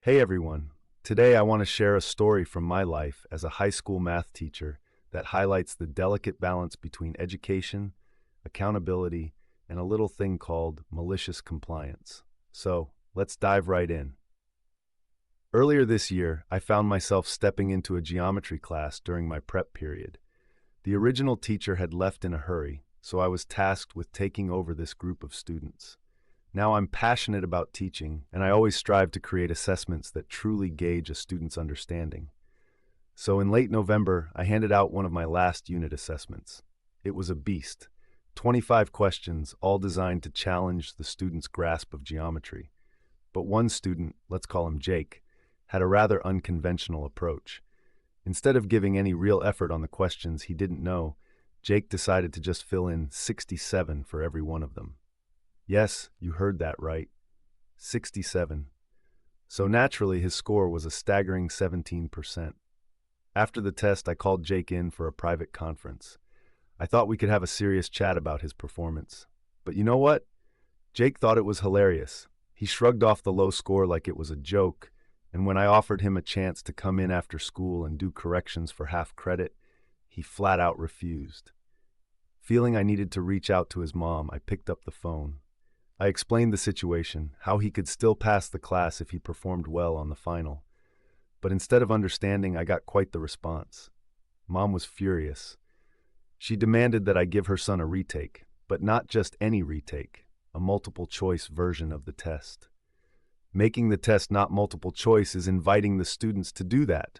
Hey everyone, today I want to share a story from my life as a high school math teacher that highlights the delicate balance between education, accountability, and a little thing called malicious compliance. So, let's dive right in. Earlier this year, I found myself stepping into a geometry class during my prep period. The original teacher had left in a hurry, so I was tasked with taking over this group of students. Now I'm passionate about teaching, and I always strive to create assessments that truly gauge a student's understanding. So in late November, I handed out one of my last unit assessments. It was a beast. 25 questions, all designed to challenge the student's grasp of geometry. But one student, let's call him Jake, had a rather unconventional approach. Instead of giving any real effort on the questions he didn't know, Jake decided to just fill in 67 for every one of them. Yes, you heard that right. 67. So naturally, his score was a staggering 17%. After the test, I called Jake in for a private conference. I thought we could have a serious chat about his performance. But you know what? Jake thought it was hilarious. He shrugged off the low score like it was a joke, and when I offered him a chance to come in after school and do corrections for half credit, he flat out refused. Feeling I needed to reach out to his mom, I picked up the phone. I explained the situation, how he could still pass the class if he performed well on the final. But instead of understanding, I got quite the response. Mom was furious. She demanded that I give her son a retake, but not just any retake, a multiple choice version of the test. Making the test not multiple choice is inviting the students to do that,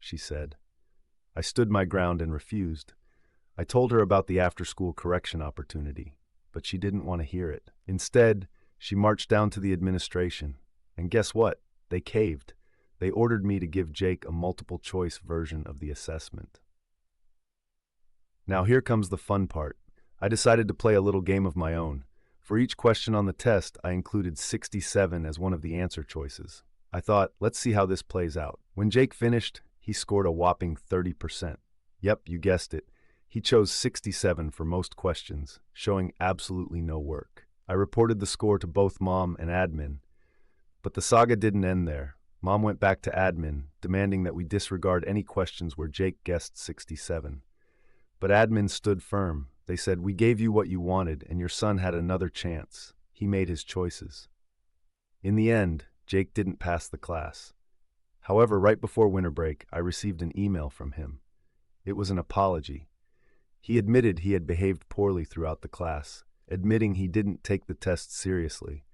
she said. I stood my ground and refused. I told her about the after-school correction opportunity, but she didn't want to hear it. Instead, she marched down to the administration. And guess what? They caved. They ordered me to give Jake a multiple-choice version of the assessment. Now here comes the fun part. I decided to play a little game of my own. For each question on the test, I included 67 as one of the answer choices. I thought, let's see how this plays out. When Jake finished, he scored a whopping 30%. Yep, you guessed it. He chose 67 for most questions, showing absolutely no work. I reported the score to both Mom and Admin. But the saga didn't end there. Mom went back to Admin, demanding that we disregard any questions where Jake guessed 67. But Admin stood firm. They said, "We gave you what you wanted, and your son had another chance. He made his choices." In the end, Jake didn't pass the class. However, right before winter break, I received an email from him. It was an apology. He admitted he had behaved poorly throughout the class, admitting he didn't take the test seriously.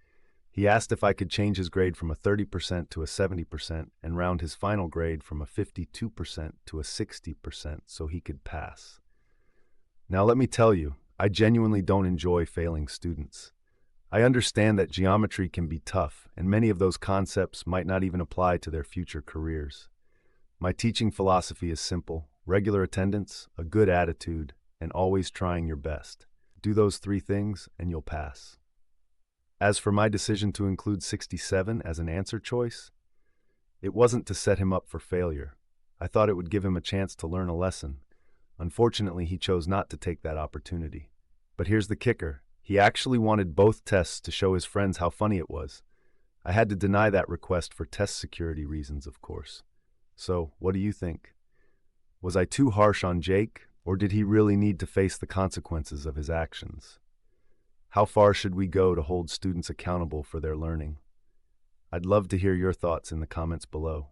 He asked if I could change his grade from a 30% to a 70% and round his final grade from a 52% to a 60% so he could pass. Now let me tell you, I genuinely don't enjoy failing students. I understand that geometry can be tough, and many of those concepts might not even apply to their future careers. My teaching philosophy is simple: regular attendance, a good attitude, and always trying your best. Do those three things and you'll pass. As for my decision to include 67 as an answer choice, it wasn't to set him up for failure. I thought it would give him a chance to learn a lesson. Unfortunately, he chose not to take that opportunity. But here's the kicker. He actually wanted both tests to show his friends how funny it was. I had to deny that request for test security reasons, of course. So, what do you think? Was I too harsh on Jake, or did he really need to face the consequences of his actions? How far should we go to hold students accountable for their learning? I'd love to hear your thoughts in the comments below.